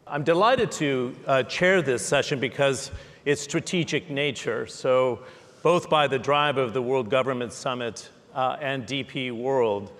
I'm delighted to chair this session because its strategic nature. So both by the drive of the World Government Summit and DP World,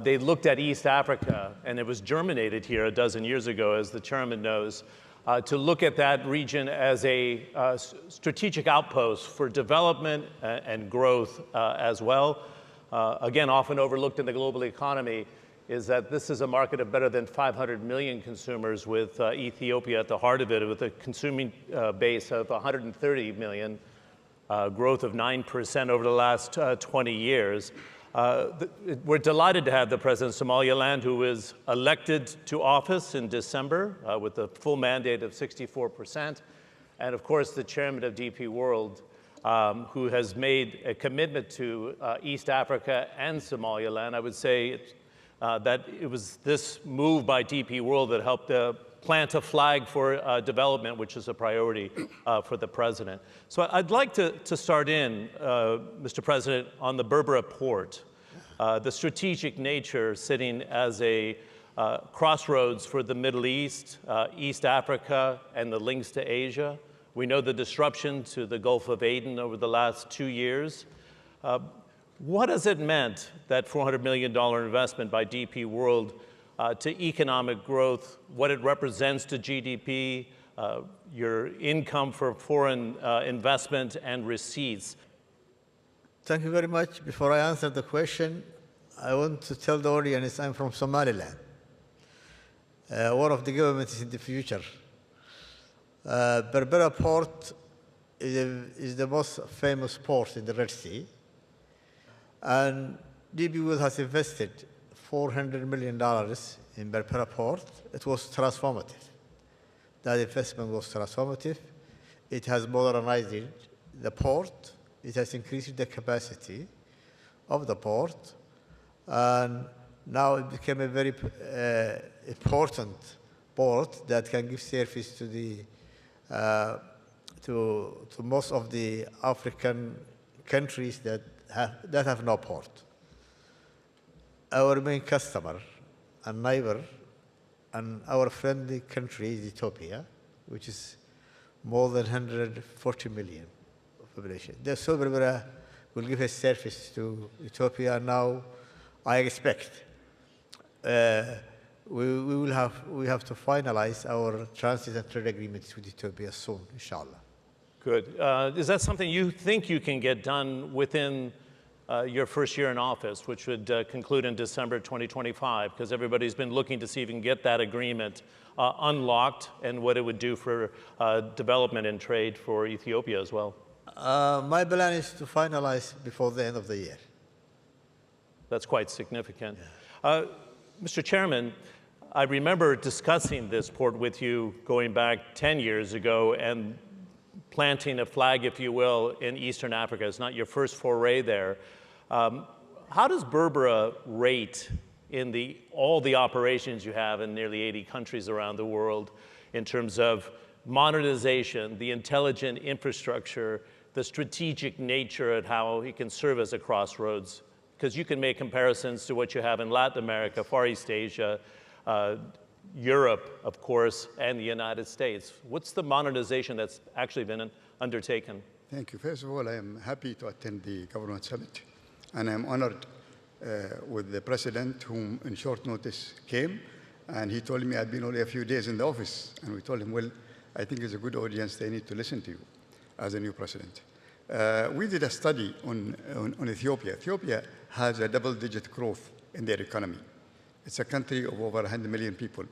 they looked at East Africa, and it was germinated here a dozen years ago, as the chairman knows, to look at that region as a strategic outpost for development and growth as well. Again, often overlooked in the global economy is that this is a market of better than 500 million consumers, with Ethiopia at the heart of it, with a consuming base of 130 million, growth of 9% over the last 20 years. We're delighted to have the President of Somaliland, who was elected to office in December with a full mandate of 64%, and of course the chairman of DP World, who has made a commitment to East Africa and Somaliland. I would say that it was this move by DP World that helped plant a flag for development, which is a priority for the president. So I'd like to start in, Mr. President, on the Berbera port, the strategic nature sitting as a crossroads for the Middle East, East Africa, and the links to Asia. We know the disruption to the Gulf of Aden over the last 2 years. What has it meant, that $400 million investment by DP World, to economic growth, what it represents to GDP, your income for foreign investment and receipts? Thank you very much. Before I answer the question, I want to tell the audience I'm from Somaliland. One of the governments in the future. Berbera Port is the most famous port in the Red Sea. And DP World has invested $400 million in Berbera Port. It was transformative. That investment was transformative. It has modernized the port. It has increased the capacity of the port. And now it became a very important port that can give service to the to most of the African countries that have no port. Our main customer and neighbor and our friendly country is Ethiopia, which is more than 140 million population. The Berbera will give a service to Ethiopia now. I expect we have to finalize our transit and trade agreements with Ethiopia soon, inshallah. Good. Is that something you think you can get done within your first year in office, which would conclude in December 2025? Because everybody's been looking to see if you can get that agreement unlocked and what it would do for development and trade for Ethiopia as well. My plan is to finalize before the end of the year. That's quite significant. Yeah. Mr. Chairman, I remember discussing this port with you going back 10 years ago and planting a flag, if you will, in Eastern Africa. It's not your first foray there. How does Berbera rate in all the operations you have in nearly 80 countries around the world in terms of modernization, the intelligent infrastructure, the strategic nature of how it can serve as a crossroads? Because you can make comparisons to what you have in Latin America, Far East Asia, Europe, of course, and the United States. What's the modernization that's actually been undertaken? Thank you. First of all, I am happy to attend the Government Summit, and I'm honored with the President, whom in short notice came, and he told me I'd been only a few days in the office, and we told him, well, I think it's a good audience, they need to listen to you as a new President. We did a study on Ethiopia. Ethiopia has a double-digit growth in their economy. It's a country of over 100 million people.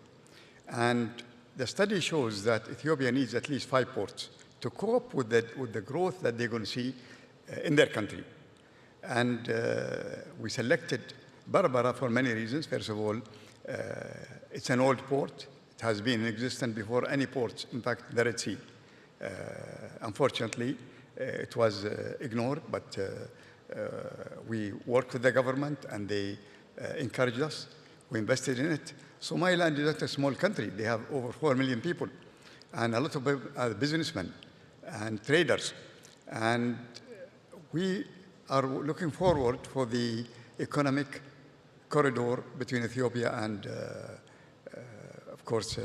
And the study shows that Ethiopia needs at least 5 ports to cope with the growth that they're going to see in their country. And we selected Berbera for many reasons. First of all, it's an old port. It has been in existence before any ports, in fact, the Red Sea. Unfortunately, it was ignored, but we worked with the government and they encouraged us. We invested in it. Somaliland is not a small country. They have over 4 million people and a lot of businessmen and traders. And we are looking forward for the economic corridor between Ethiopia and, of course,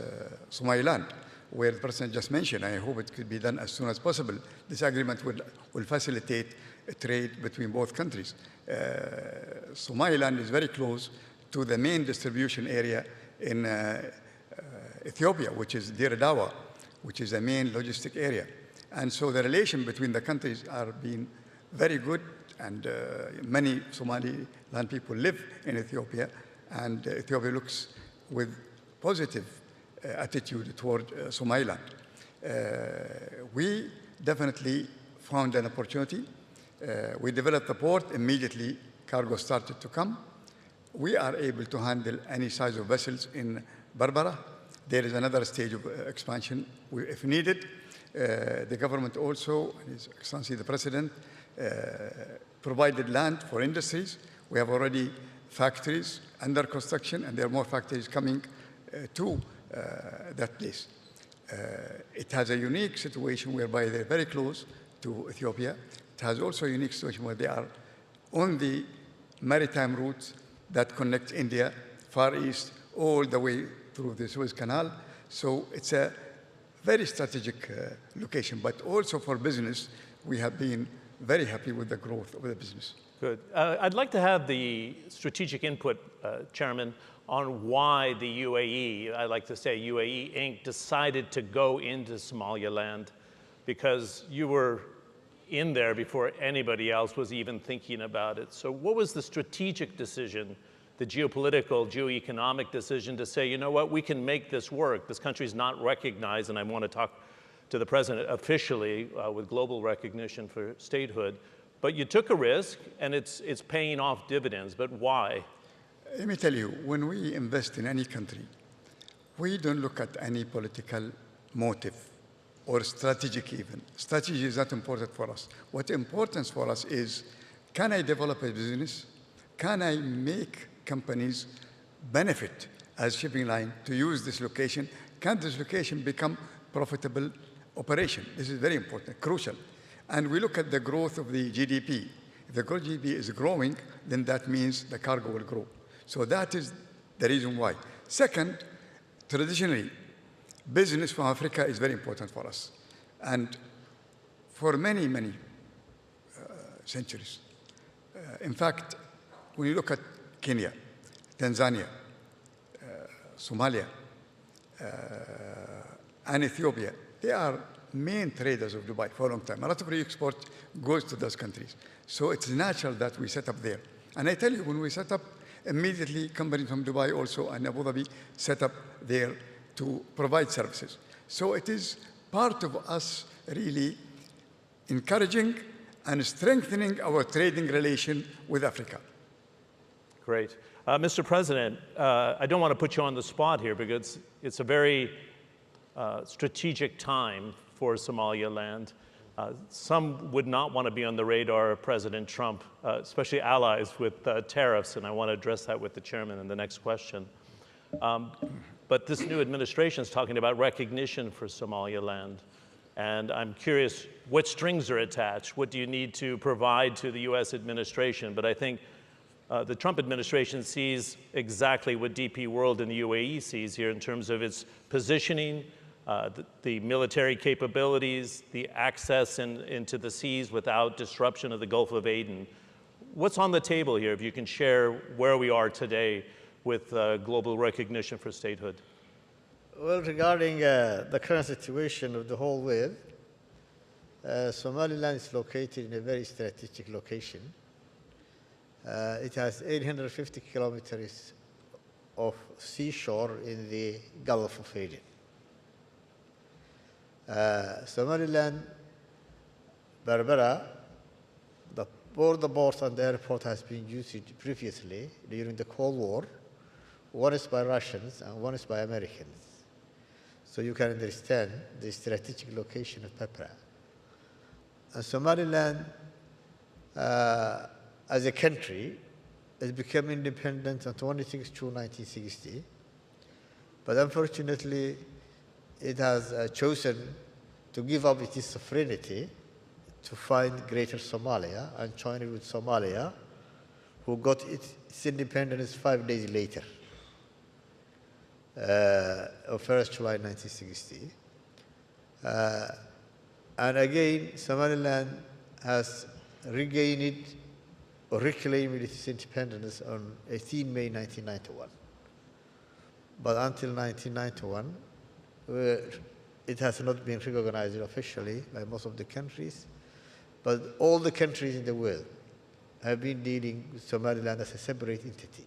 Somaliland, where the President just mentioned. I hope it could be done as soon as possible. This agreement will facilitate trade between both countries. Somaliland is very close to the main distribution area in Ethiopia, which is Dir Dawa, which is a main logistic area. And so the relation between the countries are being very good, and many Somaliland people live in Ethiopia, and Ethiopia looks with positive attitude toward Somaliland. We definitely found an opportunity. We developed the port. Immediately, cargo started to come. We are able to handle any size of vessels in Berbera. There is another stage of expansion if needed. The government also, His Excellency the President, provided land for industries. We have already factories under construction, and there are more factories coming to that place. It has a unique situation whereby they're very close to Ethiopia. It has also a unique situation where they are on the maritime routes that connect India, Far East, all the way through the Suez Canal. So it's a very strategic location, but also for business, we have been very happy with the growth of the business. Good. I'd like to have the strategic input, Chairman, on why the UAE, I like to say UAE Inc., decided to go into Somaliland, because you were in there before anybody else was even thinking about it. So what was the strategic decision, the geopolitical, geoeconomic decision to say, you know what, we can make this work. This country's not recognized, and I want to talk to the President officially with global recognition for statehood. But you took a risk, and it's paying off dividends. But why? Let me tell you, when we invest in any country, we don't look at any political motive or strategic even. Strategy is not important for us. What's important for us is, can I develop a business? Can I make companies benefit as shipping line to use this location? Can this location become profitable operation? This is very important, crucial. And we look at the growth of the GDP. If the GDP is growing, then that means the cargo will grow. So that is the reason why. Second, traditionally, business from Africa is very important for us. And for many, many centuries. In fact, when you look at Kenya, Tanzania, Somalia, and Ethiopia, they are main traders of Dubai for a long time. A lot of re-export goes to those countries. So it's natural that we set up there. And I tell you, when we set up, immediately companies from Dubai also and Abu Dhabi set up there to provide services. So it is part of us really encouraging and strengthening our trading relation with Africa. Great. Mr. President, I don't want to put you on the spot here because it's a very strategic time for Somaliland. Some would not want to be on the radar of President Trump, especially allies with tariffs, and I want to address that with the chairman in the next question. But this new administration is talking about recognition for Somaliland, and I'm curious what strings are attached, what do you need to provide to the US administration? But I think the Trump administration sees exactly what DP World and the UAE sees here in terms of its positioning, the military capabilities, the access into the seas without disruption of the Gulf of Aden. What's on the table here, if you can share where we are today with global recognition for statehood? Well, regarding the current situation of the whole world, Somaliland is located in a very strategic location. It has 850 kilometers of seashore in the Gulf of Aden. Somaliland, Berbera, both the port and the airport has been used previously during the Cold War. One is by Russians and one is by Americans. So you can understand the strategic location of Berbera. And Somaliland, as a country, has become independent on 26 June 1960. But unfortunately, it has chosen to give up its sovereignty to find Greater Somalia and join it with Somalia, who got its independence 5 days later. of 1st July 1960. And again, Somaliland has regained or reclaimed its independence on 18 May 1991. But until 1991, it has not been recognized officially by most of the countries. But all the countries in the world have been dealing with Somaliland as a separate entity.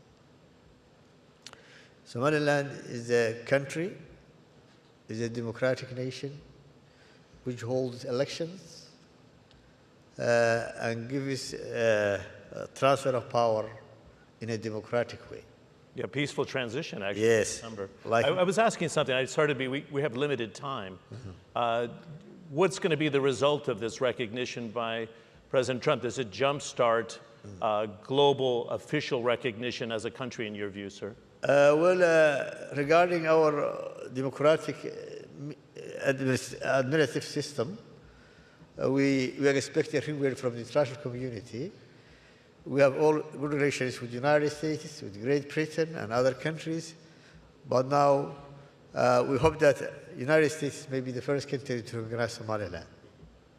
Somaliland is a country, is a democratic nation, which holds elections and gives a transfer of power in a democratic way. Yeah, peaceful transition, actually. Yes. I was asking something. We have limited time. What's going to be the result of this recognition by President Trump? Does it jumpstart global official recognition as a country, in your view, sir? Regarding our democratic administrative system, we are expecting everywhere from the international community. We have all good relations with the United States, with Great Britain and other countries, but now we hope that the United States may be the first country to recognize Somaliland.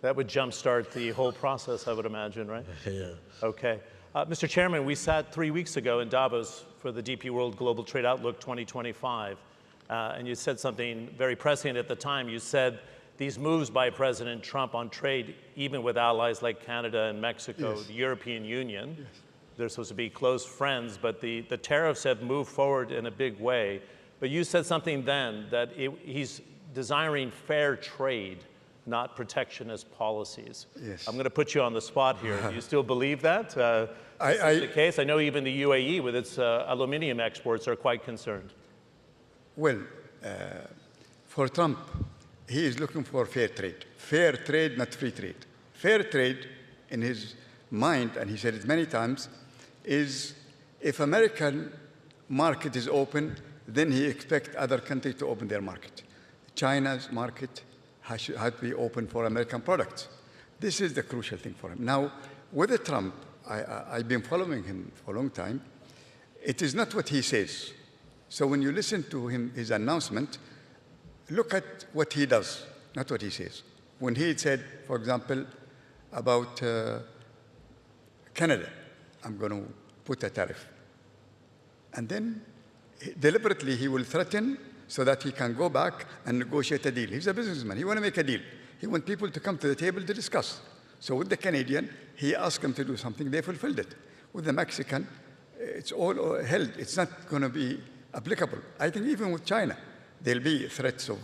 That would jumpstart the whole process, I would imagine, right? Yeah. Okay. Mr. Chairman, we sat 3 weeks ago in Davos for the DP World Global Trade Outlook 2025, and you said something very prescient at the time. You said these moves by President Trump on trade, even with allies like Canada and Mexico, Yes. the European Union, Yes. they're supposed to be close friends, but the tariffs have moved forward in a big way. But you said something then, that he's desiring fair trade, not protectionist policies. Yes. I'm going to put you on the spot here. Do you still believe that? Is the case? I know even the UAE, with its aluminum exports, are quite concerned. Well, for Trump, he is looking for fair trade. Fair trade, not free trade. Fair trade, in his mind, and he said it many times, is if American market is open, then he expects other countries to open their market. China's market has to be open for American products. This is the crucial thing for him. Now, with Trump, I've been following him for a long time. It is not what he says. So when you listen to him, his announcement, look at what he does, not what he says. When he said, for example, about Canada, I'm going to put a tariff. And then deliberately he will threaten so that he can go back and negotiate a deal. He's a businessman. He wants to make a deal. He wants people to come to the table to discuss. So with the Canadian, he asked them to do something. They fulfilled it. With the Mexican, it's all held. It's not going to be applicable. I think even with China, there'll be threats of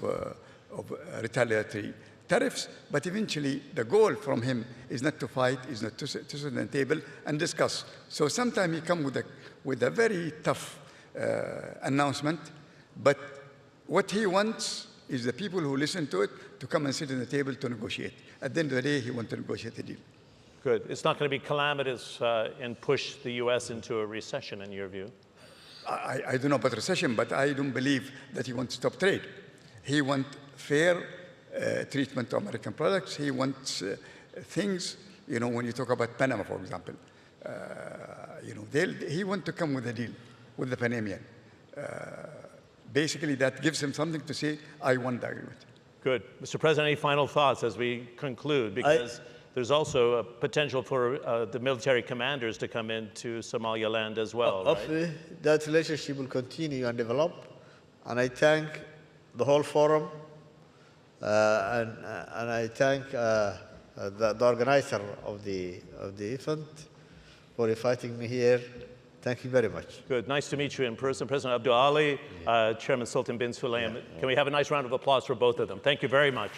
retaliatory tariffs, but eventually the goal from him is not to fight, is not to sit on the table and discuss. So sometimes he comes with a very tough announcement, but what he wants is the people who listen to it to come and sit on the table to negotiate. At the end of the day, he wants to negotiate a deal. Good. It's not going to be calamitous and push the U.S. into a recession, in your view? I don't know about recession, but I don't believe that he wants to stop trade. He wants fair treatment to American products. He wants things, you know, when you talk about Panama, for example, you know, he wants to come with a deal with the Panamanian. Basically, that gives him something to say, I won the agreement. Good. Mr. President, any final thoughts as we conclude? Because there's also a potential for the military commanders to come into Somaliland as well, right? Hopefully, that relationship will continue and develop. And I thank the whole forum, and I thank the organizer of the event for inviting me here. Thank you very much. Good. Nice to meet you in person. President Abdul Ali, Chairman Sultan bin Sulaim. Can we have a nice round of applause for both of them? Thank you very much.